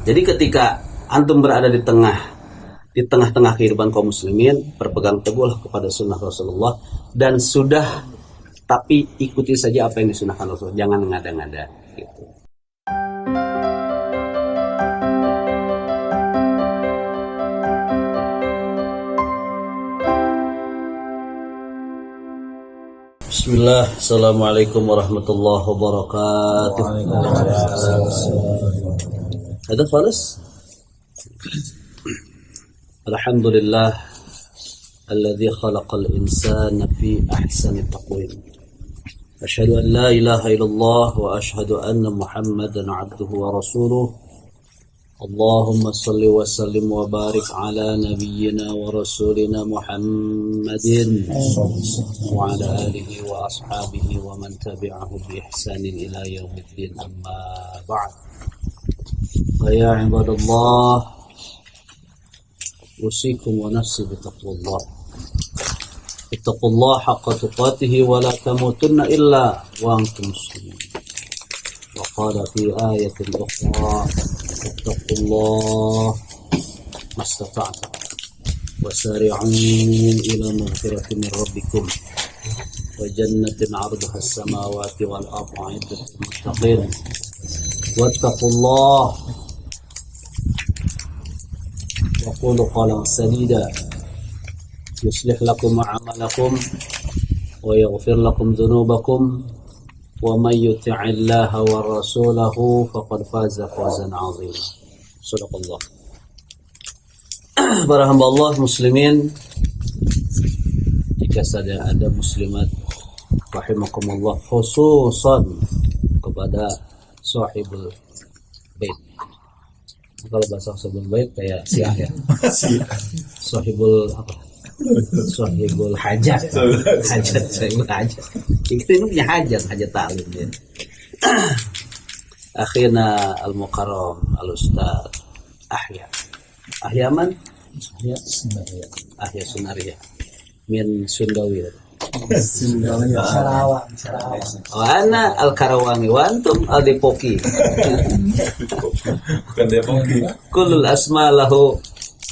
Jadi ketika antum berada di tengah-tengah kehidupan kaum muslimin, berpegang teguhlah kepada sunnah Rasulullah dan sudah, tapi ikuti saja apa yang disunahkan Rasul, jangan ngada-ngada gitu. Bismillah, assalamualaikum warahmatullahi wabarakatuh. Ada khalas? Alhamdulillah alladzi khalaqal insana fi ahsani taqwim. Asyhadu an la ilaha illallah wa asyhadu anna Muhammadan abduhu wa rasuluh. Allahumma salli wa sallim wa barik ala nabiyyina wa rasulina Muhammadin wa ala alihi wa ashabihi wa man tabi'ahu bi ihsanin ila yaumiddin, amma ba'd. Ya ibadallah, usikum wa nafsi bitaqwallah. Ittaqullah haqqa tuqatih wa la tamutunna illa wa antum muslimun. Wa qala fi ayatin ukhra, ittaqullah mastata'tum wa sari'u ila maghfiratin min rabbikum wa jannatin 'arduha as-samawati wal ardu 'iddat lil muttaqin. Wattaqullah wa qulu qawlan sadida yuslih lakum a'malakum wa yaghfir lakum dhunubakum wa may yuti'illaha wa rasulahu faqad faza fawzan 'azima. Shadaqallah. Para hamba Allah muslimin, jika saja ada muslimat rahimakumullah, khususan kepada sahibul bait. Kalau bahasa sahibul bait kayak siah ya. Sahibul apa? Sahibul hajat. Sahibul hajat. Kita ini punya hajat ta'lim ya. Akhirna al-mukarram al-ustaz Ahya man? Ahya Sunaria min Sundawi. Sarawak. Ana al-Karawangi wa antum al-Depoki. Bukan Depoki. Kullul asma lahu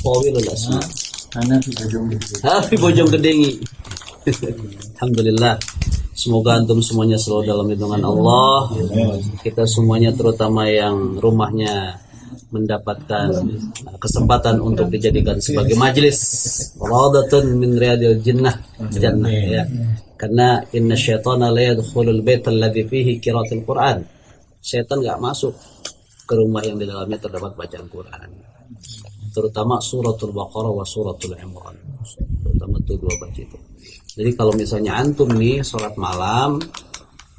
tawilul asma. Ana Di Bojonggede. Alhamdulillah. Semoga antum semuanya selalu dalam lindungan Allah. Kita semuanya, terutama yang rumahnya mendapatkan kesempatan untuk dijadikan sebagai majlis radatun min riyadil jannah ya. Karena inna syaitana la yadkhulul baita alladhi fihi qiraatul Qur'an. Setan enggak masuk ke rumah yang di dalamnya terdapat bacaan Quran. Terutama suratul Baqarah wa suratul Imran. Terutama itu dua baca itu. Jadi kalau misalnya antum nih sholat malam,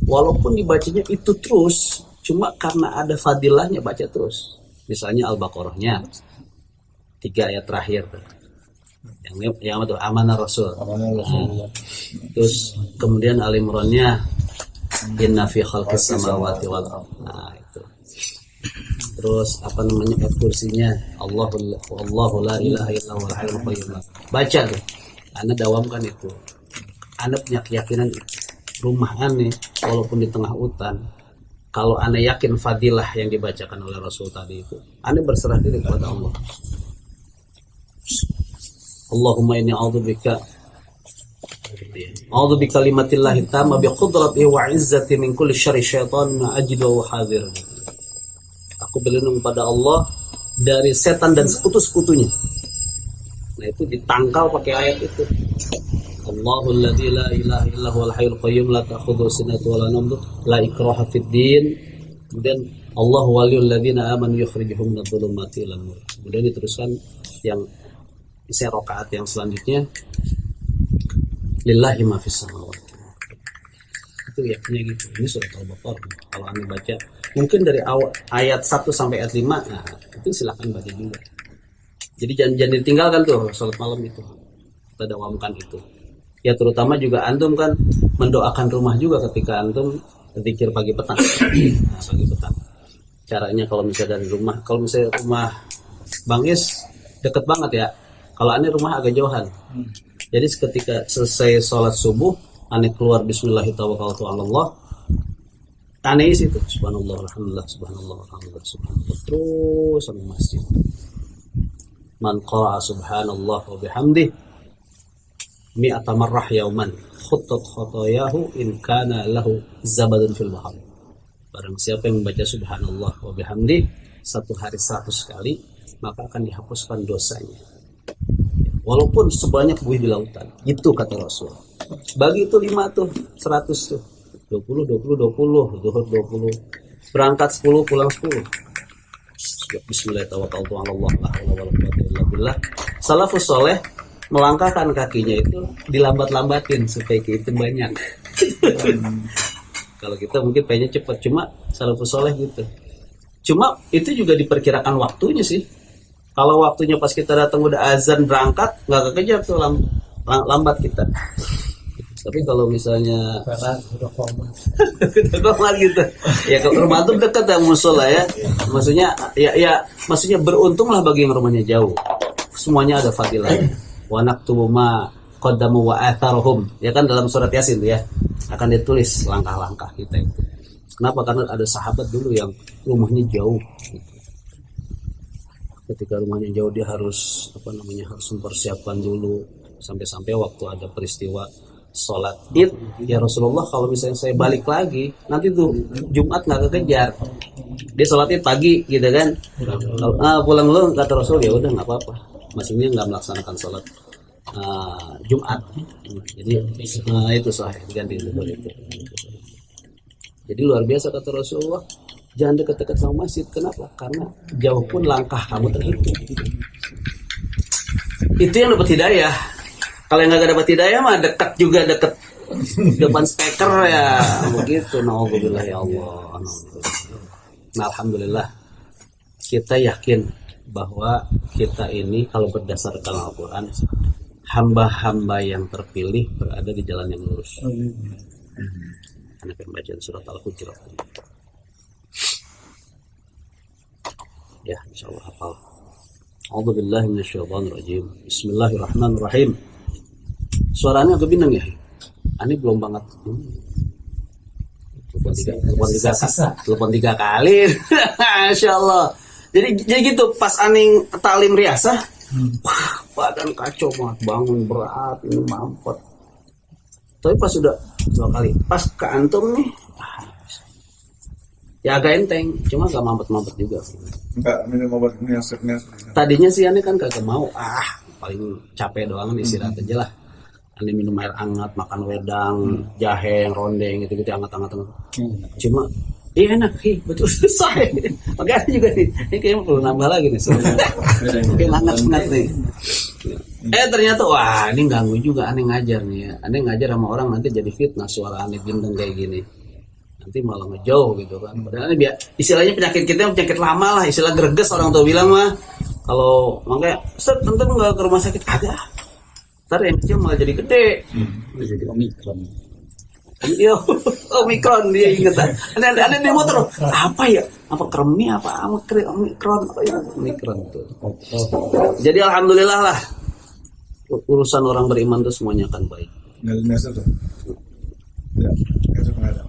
walaupun dibacanya itu terus, cuma karena ada fadilahnya baca terus. Misalnya Al-Baqarahnya 3 ayat terakhir, yang itu amanah Rasul. Terus kemudian Al-Imrannya inna fi khalqis samawati wal ardh. Nah, itu. Terus apa namanya, ayat kursinya Allahu la ilaha illa huwal hayyul qayyum. Baca tuh. Anda dawamkan itu. Anda punya keyakinan rumah aneh walaupun di tengah hutan, kalau Anda yakin fadilah yang dibacakan oleh Rasul tadi itu, Anda berserah diri kepada Allah. Allahumma inni a'udzubika kalimatillahi tamma bi qudratihi wa 'izzati min kulli syarri syaitan ma ajidu wa hadir. Aku berlindung pada Allah dari setan dan sekutu-sekutunya. Nah, itu ditangkal pakai ayat itu. Allahul ladzi la ilaha illa huwal hayyul qayyum la ta'khudhuhu sinatun wa la nawm la ikraha fid din. Kemudian Allahu waliyul ladzina amanu yukhrijuhum minadh dhulumati ilan nur. Kemudian diteruskan yang isi rakaat yang selanjutnya, lillahi ma fis samawati. Itu yakinnya gitu. Ini surat Al-Baqarah. Kalau Anda baca mungkin dari awal ayat 1 sampai ayat 5, nah itu silakan baca juga. Jadi jangan ditinggalkan tuh salat malam itu. Kita dawamkan itu. Ya terutama juga antum kan mendoakan rumah juga ketika antum zikir pagi petang. Nah, pagi petang. Caranya kalau misalnya dari rumah, kalau misalnya rumah Bang Is deket banget ya. Kalau aneh rumah agak jauhan. Jadi ketika selesai sholat subuh, aneh keluar bismillahirrahmanirrahim, Tanis itu subhanallah alhamdulillah subhanallah alhamdulillah subhanallah terus sampai masjid. Man qara'a subhanallah wa bihamdih mi'ata marrah yauman khuttat khotoyahu in kana lahu zabadun fil bahar. Barang siapa yang membaca subhanallah wa bihamdih satu hari 100 kali, maka akan dihapuskan dosanya walaupun sebanyak buih di lautan. Itu kata Rasul. Bagi itu 5 tuh 100 tuh 20 zuhur 20, berangkat 10 pulang 10. Bismillahirrahmanirrahim. Salafus soleh melangkahkan kakinya itu dilambat-lambatin supaya itu banyak. Kalau kita mungkin pengennya cepat, cuma salafus soleh gitu. Cuma itu juga diperkirakan waktunya sih. Kalau waktunya pas kita datang udah azan berangkat, nggak kekejar tuh lambat kita. Tapi kalau misalnya udah koma gitu, ya ke rumah tuh dekat ya musola ya. Maksudnya beruntunglah bagi yang rumahnya jauh. Semuanya ada fadilahnya. Wa naktubu ma qaddamu wa atharuhum. Ya kan dalam surat Yasin ya akan ditulis langkah-langkah kita itu. Kenapa? Karena ada sahabat dulu yang rumahnya jauh. Ketika rumahnya jauh dia harus harus mempersiapkan dulu sampai waktu ada peristiwa sholat id, ya Rasulullah kalau misalnya saya balik lagi nanti tuh Jumat nggak kekejar, dia sholat id pagi gitu kan, pulang lu kata Rasul ya udah nggak apa-apa, maksudnya nggak melaksanakan sholat Jumat, jadi itu sahih diganti itu. Jadi luar biasa kata Rasulullah, jangan dekat-dekat sama masjid. Kenapa? Karena jauh pun langkah kamu terhitung. Itu yang dapat hidayah. Kalau yang nggak dapat hidayah mah dekat juga deket depan speaker ya begitu. Nauzubillah ya Allah. Nah, alhamdulillah kita yakin bahwa kita ini kalau berdasarkan Al-Quran hamba-hamba yang terpilih berada di jalan yang lurus. Anak yang baca surat Al-Hujurat. Ya, insyaallah hafal. A'udzubillahi minasyaitonirrajim. Bismillahirrahmanirrahim. Suaranya agak bintang ya. Ini belum banget. Telepon tiga kali. Masya Allah. Jadi gitu pas aning talim riasah, wah, badan kacau banget, bangun berat, ini mampet. Tapi pas sudah 2 kali, pas ke antum nih, ya agak enteng, cuma gak mampet-mampet juga. Enggak minum obat niasnya. Tadinya sih aneh kan kagak mau, paling capek doang istirahat aja lah. Aneh minum air hangat, makan wedang, jahe, rondeng gitu-gitu hangat-hangat. Cuma iya enak, betul selesai. Makanya juga nih, ini kayaknya perlu nambah lagi nih. Mungkin hangat-hangat nih. Ternyata wah ini ganggu juga, aneh ngajar nih ya. Aneh ngajar sama orang nanti jadi fitnah suara aneh bintang kayak gini. Nanti malah ngejauh gitu kan. Padahal ini istilahnya penyakit kita penyakit lama lah, istilah greges orang tua bilang mah. Kalau makanya tentu nggak ke rumah sakit ada. Ntar yang kecil malah jadi gede. Jadi Omikron. Iya, Omikron dia inget. Ada di motor. Apa ya? Apa kremi? Apa Omikron? Apa ya? Omikron tuh. Jadi alhamdulillah lah. Urusan orang beriman tuh semuanya akan baik. Nggak biasa tuh. Ya, biasa nggak ada.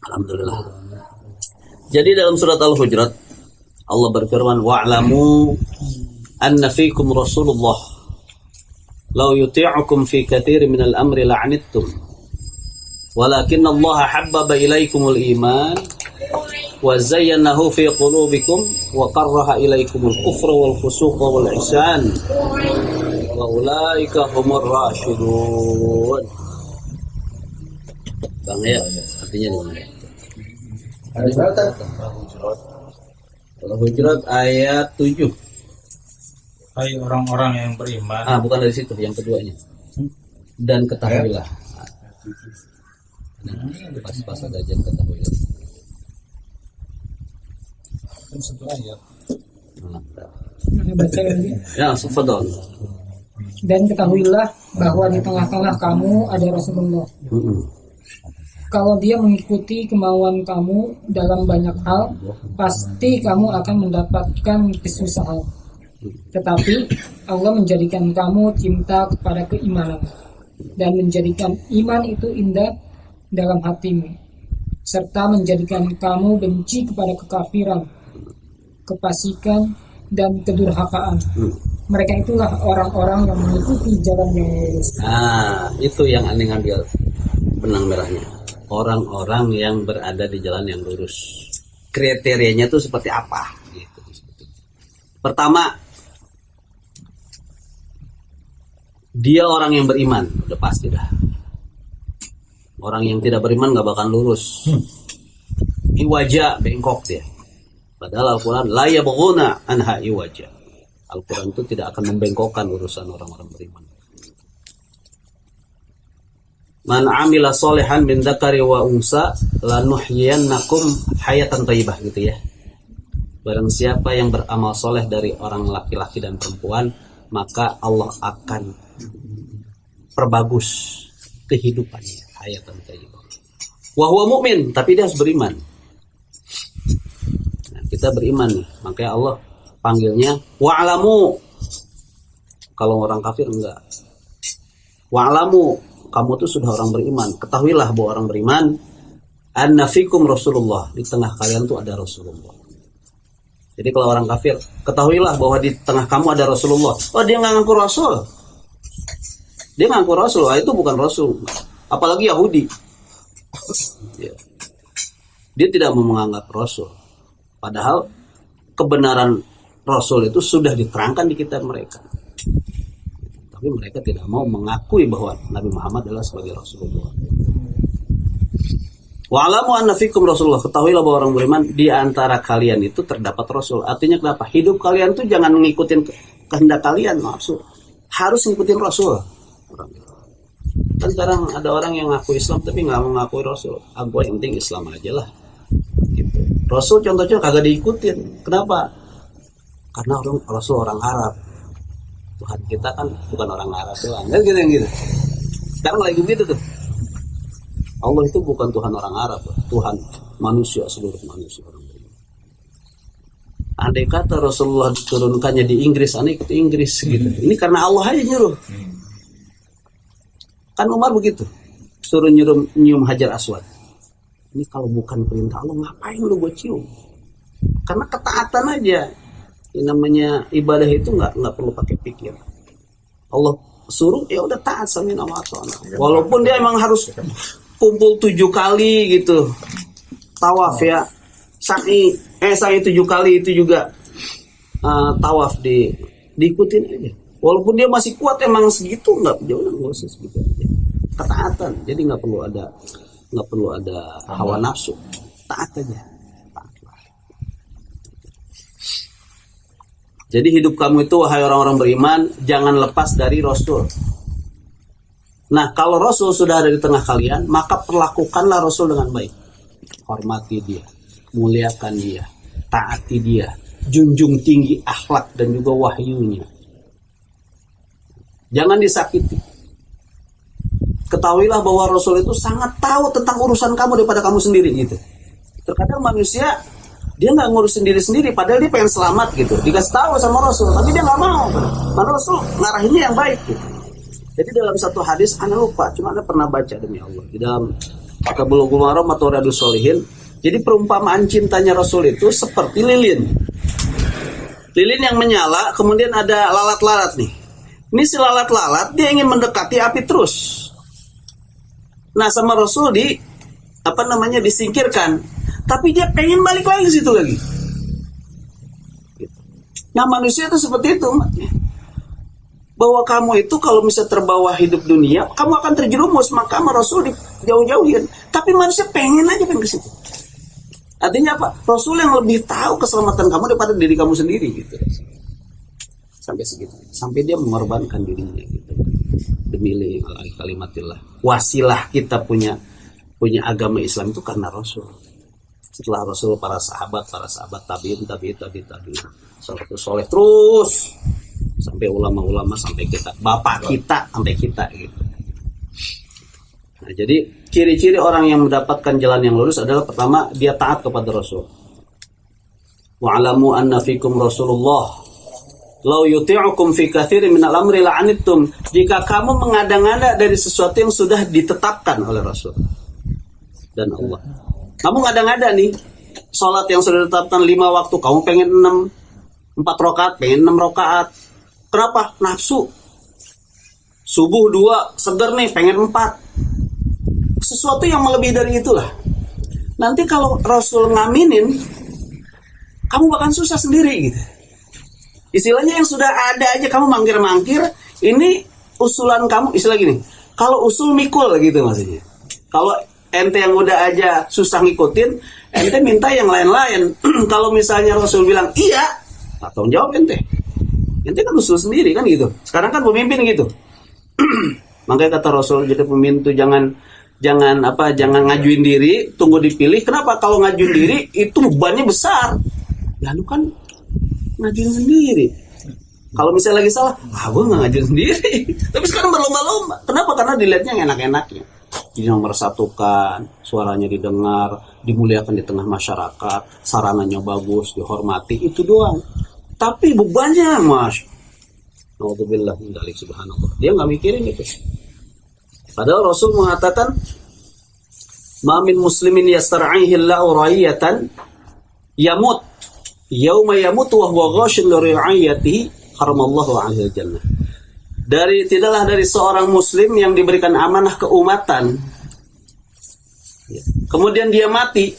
Alhamdulillah. Jadi dalam surat Al-Hujurat Allah berfirman wa'lamu anna fikum Rasulullah law yuti'ukum fi katsirin minal amri la'anittum walakin Allah habbaba ilaikumul iman wa zayyanahu fi qulubikum wa karraha ilaikumul kufra wal fusuqa wal isyan wa ulaika humur rasyidun. Bang ya, artinya gimana? Al-Hujurat ayat 7. Hai orang-orang yang beriman. Bukan dari situ, yang keduanya. Dan ketahuilah. Pas ada jen ketahuilah. Satu ayat. Baca lagi. Ya, fadhol. Dan ketahuilah bahwa di tengah-tengah kamu ada Rasulullah. Kalau dia mengikuti kemauan kamu dalam banyak hal, pasti kamu akan mendapatkan kesusahan. Tetapi Allah menjadikan kamu cinta kepada keimanan. dan menjadikan iman itu indah dalam hatimu, serta menjadikan kamu benci kepada kekafiran, kefasikan, dan kedurhakaan. Mereka itulah orang-orang yang mengikuti jalan yang lurus. Nah, itu yang aneh ngambil benang merahnya. Orang-orang yang berada di jalan yang lurus. Kriterianya itu seperti apa? Gitu. Pertama, dia orang yang beriman, udah pasti dah. Orang yang tidak beriman gak bakal lurus. Iwaja, bengkok dia. Padahal Al-Quran la yabghuna anha iwaja. Al-Quran itu tidak akan membengkokkan urusan orang-orang beriman. Man amila solehan min dzakari wa unsa lanuhyiyannakum hayatan thayyibah, gitu ya. Barang siapa yang beramal soleh dari orang laki-laki dan perempuan, maka Allah akan perbagus kehidupannya, hayatan thayyibah. Wa huwa mu'min, tapi dia harus beriman. Nah, kita beriman nih, makanya Allah panggilnya wa'lamu. Kalau orang kafir enggak. Wa'lamu, kamu tuh sudah orang beriman. Ketahuilah bahwa orang beriman, anna fikum Rasulullah, di tengah kalian tuh ada Rasulullah. Jadi kalau orang kafir, ketahuilah bahwa di tengah kamu ada Rasulullah. Oh, dia nggak ngaku Rasul. Dia ngaku Rasul, itu bukan Rasul. Apalagi Yahudi. Dia tidak mau menganggap Rasul. Padahal kebenaran Rasul itu sudah diterangkan di kitab mereka. Tapi mereka tidak mau mengakui bahwa Nabi Muhammad adalah sebagai Rasulullah. Wa'alamu anna fikum Rasulullah, ketahuilah bahwa orang beriman di antara kalian itu terdapat Rasul. Artinya kenapa? Hidup kalian tuh jangan mengikuti kehendak kalian, maksud. Harus ngikutin Rasul. Kan sekarang ada orang yang ngaku Islam tapi nggak mau ngakui Rasul. Aku yang penting Islam aja lah. Gitu. Rasul contohnya kagak diikutin. Kenapa? Karena Rasul orang Arab. Tuhan kita kan bukan orang Arab doang, kan gitu yang gitu. Sekarang lagi begitu tuh. Allah itu bukan Tuhan orang Arab, Tuhan manusia, seluruh manusia orang beriman. Andai kata Rasulullah diturunkannya di Inggris, aneh ikut Inggris gitu. Ini karena Allah aja nyuruh. Kan Umar begitu, suruh nyium Hajar Aswad. Ini kalau bukan perintah Allah, ngapain lu gue cium? Karena ketaatan aja. Ini namanya ibadah itu nggak perlu pakai pikir. Allah suruh ya udah taat sama nama Allah. Walaupun dia emang harus kumpul 7 kali gitu, tawaf ya, sa'i 7 kali itu juga tawaf diikutin aja. Walaupun dia masih kuat emang segitu nggak usah segitu aja. Ketaatan, jadi nggak perlu ada hawa nafsu, taat aja. Jadi hidup kamu itu, wahai orang-orang beriman, jangan lepas dari Rasul. Nah, kalau Rasul sudah ada di tengah kalian, maka perlakukanlah Rasul dengan baik. Hormati dia, muliakan dia, taati dia, junjung tinggi akhlak dan juga wahyunya. Jangan disakiti. Ketahuilah bahwa Rasul itu sangat tahu tentang urusan kamu daripada kamu sendiri gitu. Terkadang manusia dia nggak ngurusin diri sendiri, padahal dia pengen selamat gitu. Dikasih tahu sama Rasul, tapi dia nggak mau. Karena Rasul ngarahinnya yang baik gitu. Jadi dalam satu hadis, ana lupa, cuma ana pernah baca demi Allah di dalam Bulughul Maram atau Riyadhus Shalihin. Jadi perumpamaan cintanya Rasul itu seperti lilin. Lilin yang menyala, kemudian ada lalat-lalat nih. Ini si lalat-lalat dia ingin mendekati api terus. Nah, sama Rasul disingkirkan. Tapi dia pengen balik lagi ke situ lagi. Nah, manusia itu seperti itu, bahwa kamu itu kalau bisa terbawa hidup dunia, kamu akan terjerumus, maka sama Rasul dijauh-jauhin. Tapi manusia pengen ke situ. Artinya apa? Rasul yang lebih tahu keselamatan kamu daripada diri kamu sendiri gitu. Sampai segitu. Sampai dia mengorbankan dirinya gitu. Demi kalimatillah. Wasilah kita punya agama Islam itu karena Rasul. Setelah Rasul para sahabat tabiin salafus soleh terus sampai ulama-ulama, sampai kita, bapak kita, sampai kita gitu. Nah, jadi ciri-ciri orang yang mendapatkan jalan yang lurus adalah pertama, dia taat kepada Rasul. Wa'alamu anna fikum Rasulullah. Lau yuti'ukum fi katsirin minal amri la'anittum. Jika kamu mengada-ngada dari sesuatu yang sudah ditetapkan oleh Rasul dan Allah. Kamu ngada-ngada nih, salat yang sudah ditetapkan 5 waktu, kamu pengen 4 rakaat, pengen 6 rakaat. Kenapa? Nafsu. Subuh 2, seger nih, pengen 4. Sesuatu yang melebihi dari itulah. Nanti kalau Rasul ngaminin, kamu bahkan susah sendiri gitu. Istilahnya yang sudah ada aja kamu mangkir-mangkir, ini usulan kamu, istilah gini, kalau usul mikul gitu maksudnya. Kalau ente yang udah aja susah ngikutin, ente minta yang lain-lain. Kalau misalnya Rasul bilang iya, tanggung jawab ente. Ente kan usul sendiri kan gitu. Sekarang kan pemimpin gitu. Makanya kata Rasul, jadi pemimpin itu jangan ngajuin diri, tunggu dipilih. Kenapa? Kalau ngajuin diri itu bebannya besar. Ya lu kan ngajuin sendiri. Kalau misalnya lagi salah, gue nggak ngajuin sendiri. Tapi sekarang berlomba-lomba. Kenapa? Karena dilihatnya yang enak-enaknya. Jadi memersatukan, suaranya didengar, dimuliakan di tengah masyarakat, sarananya bagus, dihormati, itu doang. Tapi bebannya, Mas. Alhamdulillah, subhanallah. Dia nggak mikirin itu. Padahal Rasul mengatakan, "Ma min muslimin yastar'ihi Allahu ra'iyatan yamut yauma yamutu wa huwa ghashun li ra'iyatihi haramallahu 'alaihi jannah." Tidaklah dari seorang muslim yang diberikan amanah keumatan, kemudian dia mati,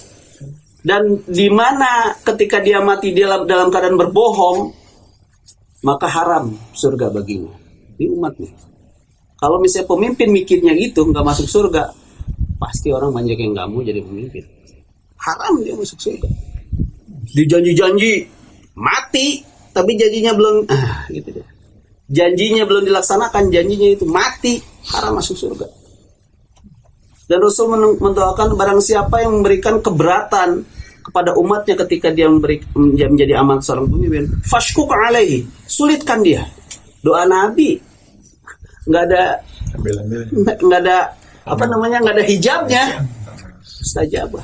dan di mana ketika dia mati dalam keadaan berbohong, maka haram surga baginya. Ini umatnya. Kalau misalnya pemimpin mikirnya gitu, nggak masuk surga, pasti orang banyak yang nggak mau jadi pemimpin. Haram dia masuk surga. Dijanji-janji, mati, tapi janjinya belum, gitu deh. Janjinya belum dilaksanakan, janjinya itu mati, haram masuk surga. Dan Rasul mendoakan barang siapa yang memberikan keberatan kepada umatnya ketika dia menjadi amanat seorang pemimpin, fashkuk alaihi, sulitkan dia. Doa Nabi nggak ada nggak ada hijabnya, mustajabah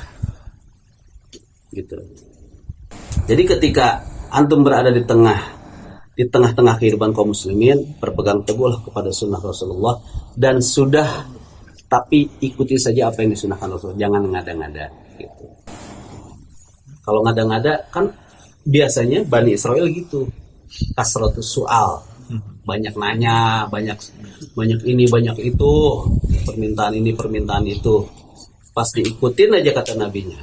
gitu. Jadi ketika antum berada di tengah-tengah kehidupan kaum muslimin, berpegang teguhlah kepada sunnah Rasulullah, dan tapi ikuti saja apa yang disunahkan Rasul, jangan ngada-ngada gitu. Kalau ngada-ngada kan biasanya Bani Israel gitu, kasratus soal, banyak nanya, banyak ini, banyak itu, permintaan ini, permintaan itu. Pas diikutin aja kata nabinya.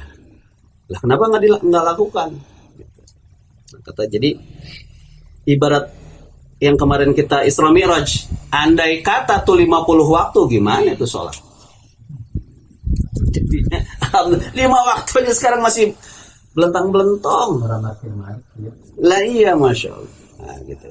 Lah kenapa nggak lakukan? Kata, jadi ibarat yang kemarin kita Isra Mi'raj, andai kata tuh 50 waktu, gimana itu sholat? Jadinya 5 waktu aja sekarang masih belentang-belentong. Lah iya, Masya Allah. Nah, gitu.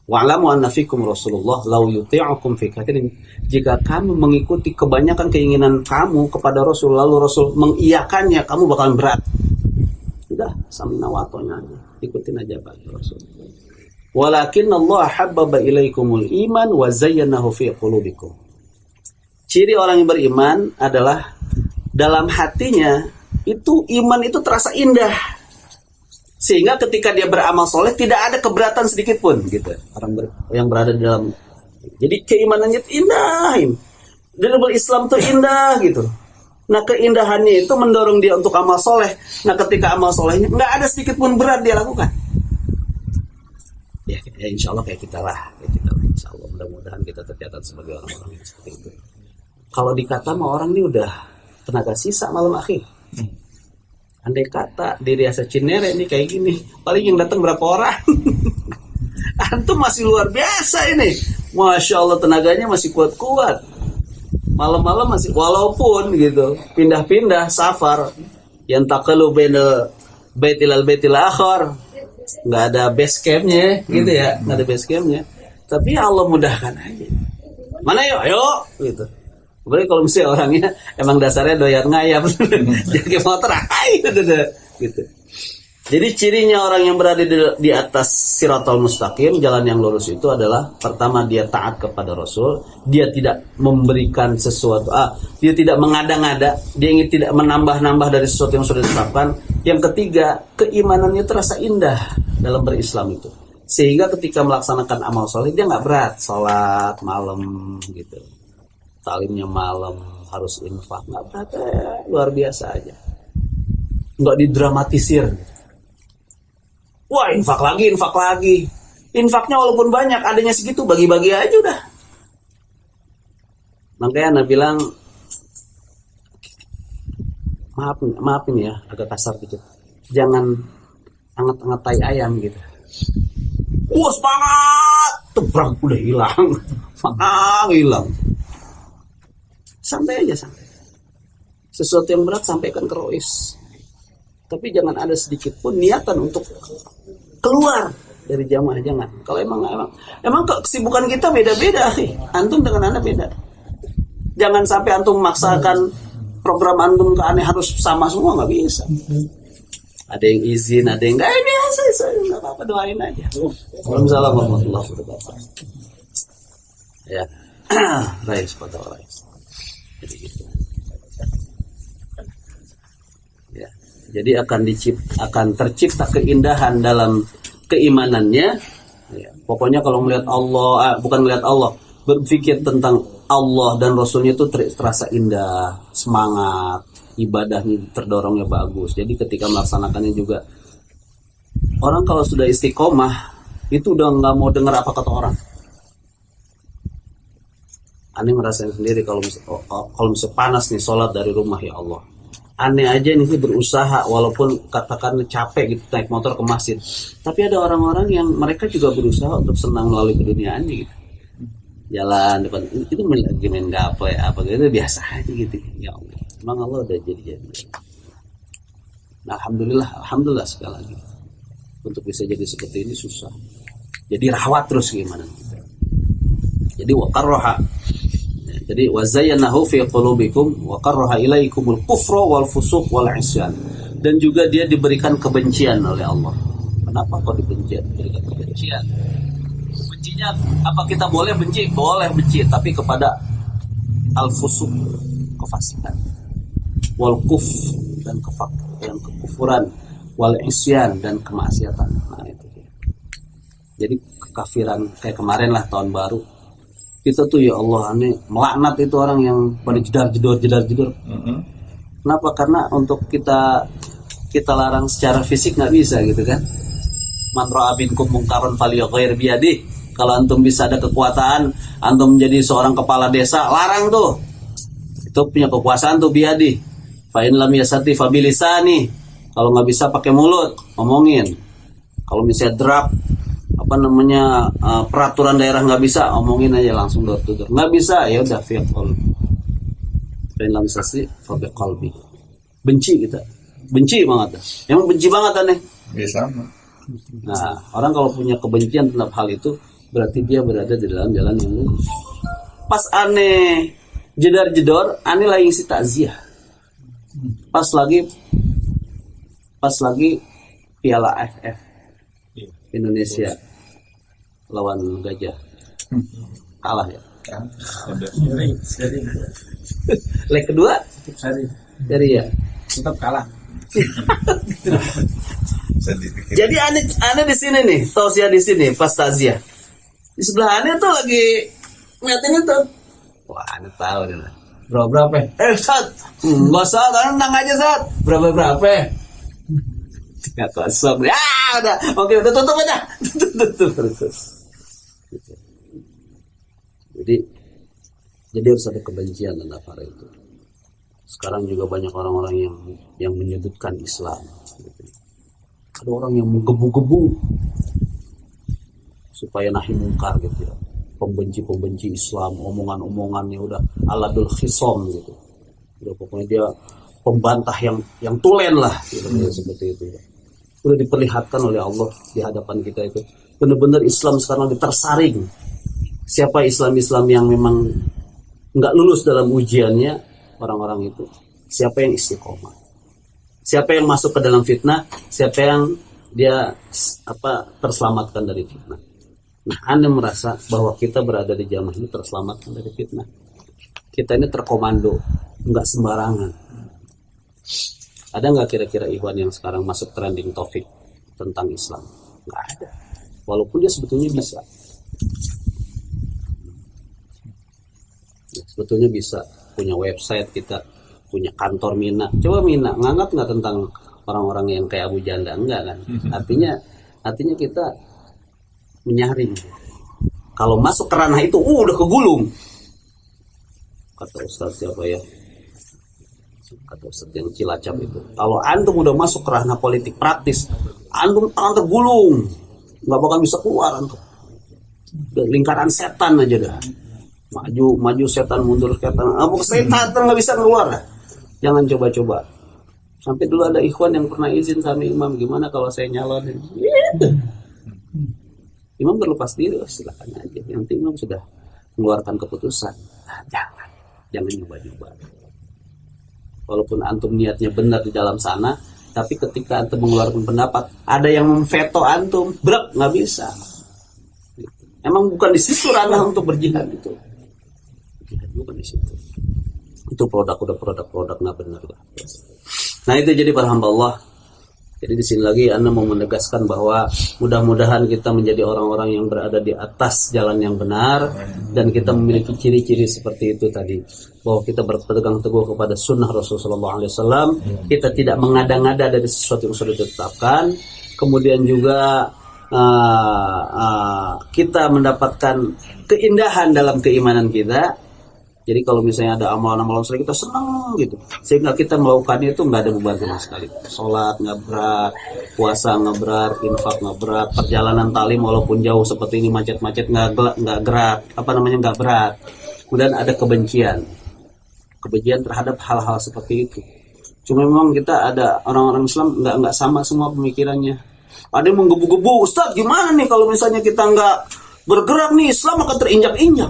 Wa'lamu anna fikum Rasulullah law yuti'ukum fi katsirin. Jika kamu mengikuti kebanyakan keinginan kamu kepada Rasul, lalu Rasul mengiyakannya, kamu bakal berat. Udah, samina wa ta'na, ikutin aja Pak Rasul. Walakin Allah habbaba ilaikumul iman wa zayyanahu fi qulubikum. Ciri orang yang beriman adalah dalam hatinya itu iman itu terasa indah. Sehingga ketika dia beramal soleh tidak ada keberatan sedikit pun gitu. Orang yang berada di dalam, jadi keimanannya itu indah, dan berislam itu indah gitu. Nah keindahannya itu mendorong dia untuk amal soleh. Nah ketika amal solehnya nggak ada sedikit pun berat dia lakukan. Ya insya Allah kayak kita lah. Insya Allah mudah-mudahan kita tercatat sebagai orang-orang yang seperti itu. Kalau dikata sama orang ini udah tenaga sisa malam akhir. Andai kata di Riasa Cinere ini kayak gini, paling yang datang berapa orang? Antum masih luar biasa ini. Masya Allah tenaganya masih kuat-kuat. Malam-malam masih, walaupun gitu, pindah-pindah safar, yang taqalu bainal bait ilal baitil akhar, nggak ada base campnya, gitu ya, nggak ada base campnya. Tapi Allah mudahkan aja. Mana yuk, ayo, gitu. Berarti kalau misalnya orangnya emang dasarnya doyan ngayap, jadi motor, gitu. Jadi cirinya orang yang berada di atas siratal mustaqim, jalan yang lurus itu adalah pertama dia taat kepada Rasul, dia tidak memberikan sesuatu, dia tidak mengada-ngada, dia ingin tidak menambah-nambah dari sesuatu yang sudah ditetapkan. Yang ketiga, keimanannya terasa indah dalam berislam itu. Sehingga ketika melaksanakan amal soleh dia nggak berat, sholat malam gitu, talimnya malam, harus infak, nggak berat, luar biasa aja, nggak didramatisir. Wah infak lagi, infaknya walaupun banyak, adanya segitu bagi-bagi aja udah. Makanya Anda bilang, maaf ini ya, agak kasar gitu, jangan anget-anget tai ayam gitu. Wah semangat, tebrang udah hilang, hilang. Santai aja, santai. Sesuatu yang berat sampaikan ke Rois. Tapi jangan ada sedikit pun niatan untuk keluar dari jamaah, jangan. Kalau emang kesibukan kita beda-beda, sih. Antum dengan Anda beda. Jangan sampai antum memaksakan program antum ke aneh harus sama semua, nggak bisa. Ada yang izin, ada yang nggak biasa, nggak apa-apa, doain aja. Waalaikumsalam warahmatullahi wabarakatuh. Ya, Rais, pada Rais. Jadi gitu. Ya, jadi akan tercipta keindahan dalam keimanannya. Ya, pokoknya kalau melihat Allah, bukan melihat Allah, berpikir tentang Allah dan Rasulnya itu terasa indah, semangat, ibadahnya terdorongnya bagus. Jadi ketika melaksanakannya juga, orang kalau sudah istiqomah itu udah nggak mau dengar apa kata orang. Aneh ngerasain sendiri kalau misalnya panas nih sholat dari rumah, ya Allah. Aneh aja nih berusaha walaupun katakan capek gitu naik motor ke masjid. Tapi ada orang-orang yang mereka juga berusaha untuk senang melalui keduniaan gitu. Jalan depan itu lagi main gaple apa gitu biasa aja gitu. Ya Allah. Memang Allah udah jadi. Nah, alhamdulillah sekali lagi. Untuk bisa jadi seperti ini susah. Jadi rawat terus gimana. Jadi waqarraha. Jadi wazayyanahu fi qulubikum wa karraha ilaikumul kufra wal fusuq wal isyan. Dan juga dia diberikan kebencian oleh Allah. Kenapa kok diberikan kebencian? Bencinya apa kita boleh benci? Boleh benci, tapi kepada al fusuq, kefasikan. Wal kuf dan kekufuran, wal isyan dan kemaksiatan. Nah itu dia. Jadi kekafiran kayak kemarin lah tahun baru. Kita tuh ya Allah aneh melaknat itu orang yang pada jedar. Kenapa? Karena untuk kita larang secara fisik nggak bisa gitu kan. Man ra'a minkum munkaran falyughayyir biyadihi. Kalau antum bisa ada kekuatan, antum menjadi seorang kepala desa, larang tuh. Itu punya kekuasaan tuh biyadihi. Fa in lam yastati fa bilisani. Kalau nggak bisa pakai mulut, ngomongin. Kalau misalnya peraturan daerah nggak bisa, omongin aja langsung door to door. Nggak bisa, ya udah fi qalbi. Fa in lam yastati fa bi qalbi. Benci kita. Benci banget. Emang benci banget aneh. Bisa. Nah, orang kalau punya kebencian terhadap hal itu berarti dia berada di dalam jalan yang lurus. Pas aneh jedar-jedor, aneh lagi ngisi takziah. Pas lagi Piala AFF Indonesia lawan Gajah kalah ya. Leg kedua dari ya tetap kalah. Jadi aneh di sini nih, tausiah di sini pas takziah. Di sebelah aneh tuh lagi ngeliatin itu. Wah, aneh tahu nih lah. Berapa? Sat. Enggak Sat, tenang aja Sat. Berapa? 3-0. Udah. Oke, udah tutup aja. Tutup. Jadi harus ada kebencian terhadap hal itu. Sekarang juga banyak orang-orang yang menyudutkan Islam. Ada orang yang menggebu-gebu supaya nahi mungkar gitu ya. Pembenci Islam, omongan-omongannya udah aladul khisom gitu. Udah pokoknya dia pembantah yang tulen lah gitu, seperti itu ya. Udah diperlihatkan oleh Allah di hadapan kita itu. Benar-benar Islam sekarang tersaring. Siapa Islam yang memang nggak lulus dalam ujiannya, orang-orang itu. Siapa yang istiqomah? Siapa yang masuk ke dalam fitnah? Siapa yang dia terselamatkan dari fitnah? Nah, Anda merasa bahwa kita berada di jamaah ini terselamatkan dari fitnah. Kita ini terkomando, nggak sembarangan. Ada nggak kira-kira ikhwan yang sekarang masuk trending topik tentang Islam? Nggak ada. walaupun dia sebetulnya bisa. Sebetulnya bisa punya website, kita punya kantor Mina. Coba Mina ngangkat nggak tentang orang-orang yang kayak Abu Janda? Enggak kan? Artinya kita menyaring. Kalau masuk ke ranah itu, udah kegulung. Kata Ustaz siapa ya? Kata Ustaz yang Cilacap itu. Kalau antum udah masuk ke ranah politik praktis, antum akan tergulung, nggak bakal bisa keluar antum. Lingkaran setan aja dah. Maju setan, mundur setan. Setan nggak bisa keluar. Jangan coba-coba. Sampai dulu ada ikhwan yang pernah izin sama imam, gimana kalau saya nyalonin? Gitu. Imam berlepas diri, silakan aja. Yang penting imam sudah mengeluarkan keputusan. Nah, jangan nyoba-nyoba. Walaupun antum niatnya benar di dalam sana, tapi ketika antum mengeluarkan pendapat, ada yang memveto antum, nggak bisa. Emang bukan di situ ranah untuk berjihad itu. Jihad bukan di situ. Itu produk nggak benar lah. Nah itu jadi para hamba Allah. Jadi di sini lagi Anda mau menegaskan bahwa mudah-mudahan kita menjadi orang-orang yang berada di atas jalan yang benar dan kita memiliki ciri-ciri seperti itu tadi, bahwa kita berpegang teguh kepada sunnah Rasulullah SAW, kita tidak mengada-ngada dari sesuatu yang sudah ditetapkan, kemudian juga kita mendapatkan keindahan dalam keimanan kita. Jadi kalau misalnya ada amalan-amalan soleh kita senang gitu, sehingga kita melakukannya itu nggak ada beban sama sekali. Sholat nggak berat, puasa nggak berat, infak nggak berat, perjalanan talim walaupun jauh seperti ini macet-macet nggak berat, nggak berat. Kemudian ada kebencian terhadap hal-hal seperti itu. Cuma memang kita ada orang-orang Islam nggak sama semua pemikirannya. Ada yang menggebu-gebu, Ustaz gimana nih kalau misalnya kita nggak bergerak nih Islam akan terinjak-injak,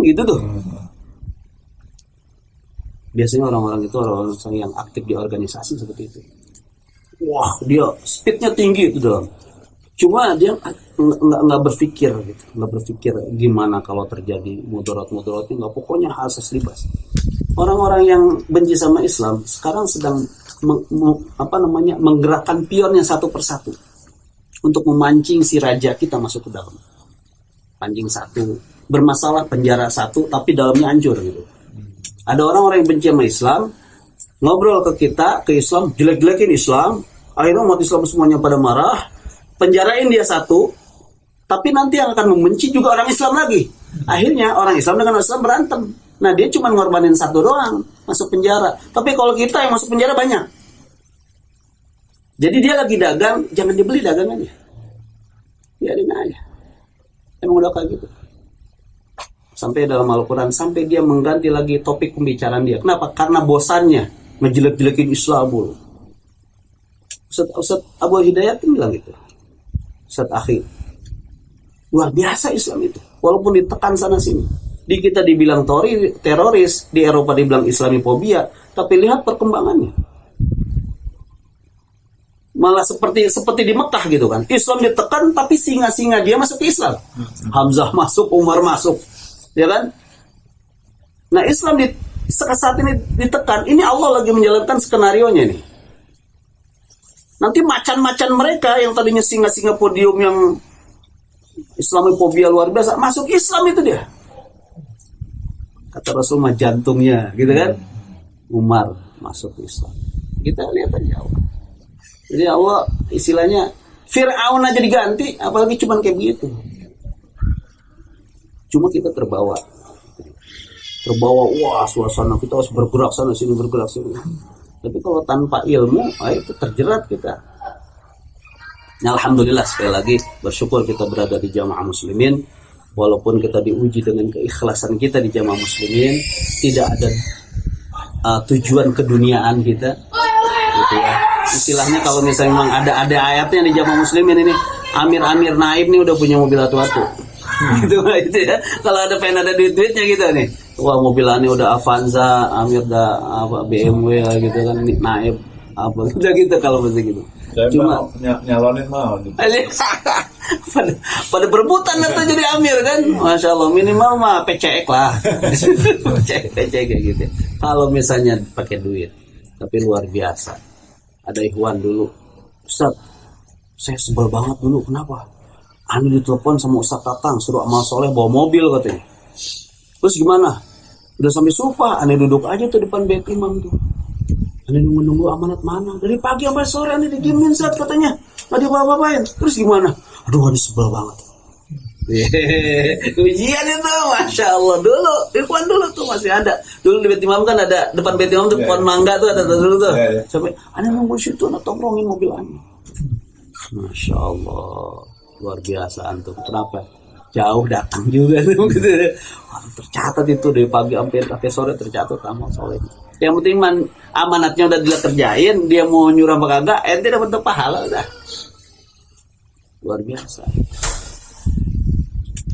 gitu tuh. Biasanya orang-orang itu orang-orang yang aktif di organisasi seperti itu. Wah, dia speednya tinggi itu dalam. Cuma dia nggak berpikir gitu, nggak berpikir gimana kalau terjadi mudarat-mudaratnya, nggak, pokoknya asas libas. Orang-orang yang benci sama Islam sekarang sedang menggerakkan pionnya satu persatu untuk memancing si raja kita masuk ke dalam. Pancing satu, bermasalah penjara satu, tapi dalamnya hancur gitu. Ada orang-orang yang benci sama Islam, ngobrol ke kita, ke Islam, jelek-jelekin Islam, akhirnya umat Islam semuanya pada marah, penjarain dia satu, tapi nanti yang akan membenci juga orang Islam lagi. Akhirnya orang Islam dengan orang Islam berantem. Nah dia cuma ngorbanin satu doang, masuk penjara. Tapi kalau kita yang masuk penjara banyak. Jadi dia lagi dagang, jangan dibeli dagangannya. Biarin aja. Emang udah kayak gitu. Sampai dalam Al-Quran, sampai dia mengganti lagi topik pembicaraan dia. Kenapa? Karena bosannya ngejelek-jelekin Islam dulu. Ustaz Abu Hidayat bilang gitu. Ustaz Akhi, luar biasa Islam itu. Walaupun ditekan sana sini. Di kita dibilang teroris, di Eropa dibilang Islamifobia, tapi lihat perkembangannya. Malah seperti di Mekah gitu kan. Islam ditekan, tapi singa-singa dia masuk ke Islam. Hamzah masuk, Umar masuk. Ya kan? Nah Islam saat ini ditekan. Ini Allah lagi menjalankan skenario-nya nih. Nanti macan-macan mereka yang tadinya singa-singa podium yang Islamifobia luar biasa, masuk Islam itu dia. Kata Rasulullah jantungnya, gitu kan? Umar masuk Islam. Kita lihat aja Allah. Jadi Allah istilahnya Fir'aun aja diganti, apalagi cuman kayak begitu. Cuma kita terbawa, wah suasana kita harus bergerak sana sini, bergerak sini. Tapi kalau tanpa ilmu, itu terjerat kita. Nah, alhamdulillah sekali lagi bersyukur kita berada di jamaah muslimin, walaupun kita diuji dengan keikhlasan kita di jamaah muslimin, tidak ada tujuan keduniaan kita. Gitu ya. Istilahnya kalau misalnya memang ada ayatnya di jamaah muslimin ini, amir-amir naib nih udah punya mobil atu-atu. Gitu ya. Kalau ada pengen ada duit-duitnya gitu nih. Wah, mobilannya udah Avanza, Amir udah BMW gitu kan, ini naib apa udah gitu kalau masih gitu. Cuma nyalonin mau gitu. pada berebutan atau jadi Amir kan. Masya Allah, minimal mah PCX lah. PCX kayak gitu. Kalau misalnya pakai duit, tapi luar biasa. Ada ikhwan dulu, Ustaz, saya sebel banget dulu. Kenapa? Ani ditelepon sama Ustaz Tatang suruh amal soleh bawa mobil katanya. Terus gimana? Udah sampai sumpah, Ani duduk aja tuh depan bait imam tuh. Ani nunggu amanat mana? Dari pagi sampai sore Ani didiemin Ustaz katanya. Nggak diapa-apain. Terus gimana? Aduh, Ani sebel banget. Ujian itu, Masya Allah. Dulu, Ikhwan dulu tuh masih ada. Dulu di bait imam kan ada, depan bait imam tuh pohon mangga tuh ada dulu tuh. Sampai Ani nunggu situ, Ani tongkrongin mobil Ani. Masya Allah, luar biasa antum. Kenapa? Jauh datang juga tuh gitu. Tercatat itu dari pagi sampai sore tercatat amal soleh. Yang penting amanatnya udah dia kerjain, dia mau nyurah apa kagak, ente dapat pahala udah. Luar biasa.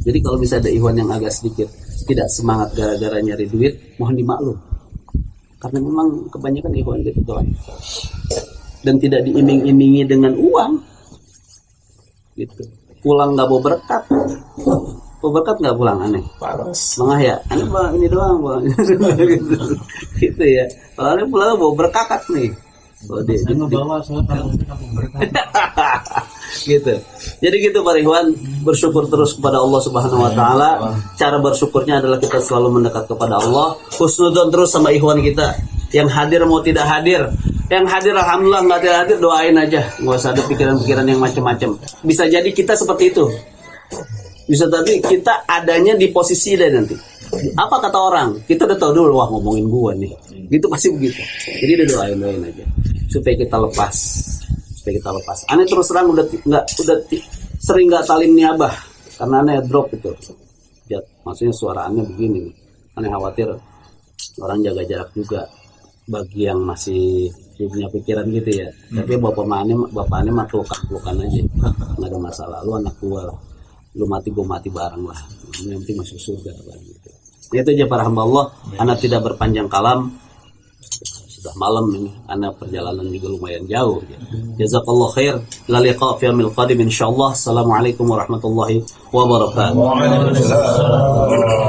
Jadi kalau bisa ada ikhwan yang agak sedikit tidak semangat gara-gara nyari duit, mohon dimaklum. Karena memang kebanyakan ikhwan gitu doang. Dan tidak diiming-imingi dengan uang. Gitu. Pulang nggak bawa berkat. Bawa berkat nggak pulang aneh. Paras. Mengah ya, aneh bang ini doang bang. Gitu ya. Kalau aneh pulang bawa berkakat nih. Kalau dia ngebawa soalnya berkat. Gitu. Jadi gitu para ikhwan, bersyukur terus kepada Allah Subhanahu wa taala. Cara bersyukurnya adalah kita selalu mendekat kepada Allah, husnudzon terus sama ikhwan kita. Yang hadir mau tidak hadir. Yang hadir alhamdulillah, nggak hadir doain aja. Nggak usah ada pikiran-pikiran yang macam-macam. Bisa jadi kita seperti itu. Bisa tadi kita adanya di posisi dia nanti. Apa kata orang? Kita udah tahu dulu, wah ngomongin gua nih. Gitu pasti begitu. Jadi udah doain aja supaya kita lepas. Aneh terus terang udah sering nggak talim niabah karena aneh drop itu. Ya, maksudnya suara aneh begini. Aneh khawatir orang jaga jarak juga bagi yang masih punya pikiran gitu ya. Tapi bapak aneh mah pelukan aja. Nggak ada masalah. Lu anak gua lah. Lu mati gua mati bareng lah. Yang penting masuk surga lah gitu. Itu aja para hamba Allah. Anak tidak berpanjang kalam. Sudah malam ini, anak perjalanan juga lumayan jauh. Jazakallah khair. Ila liqa fi yaumil qadim insyaallah. Assalamualaikum warahmatullahi wabarakatuh. Waalaikumsalam.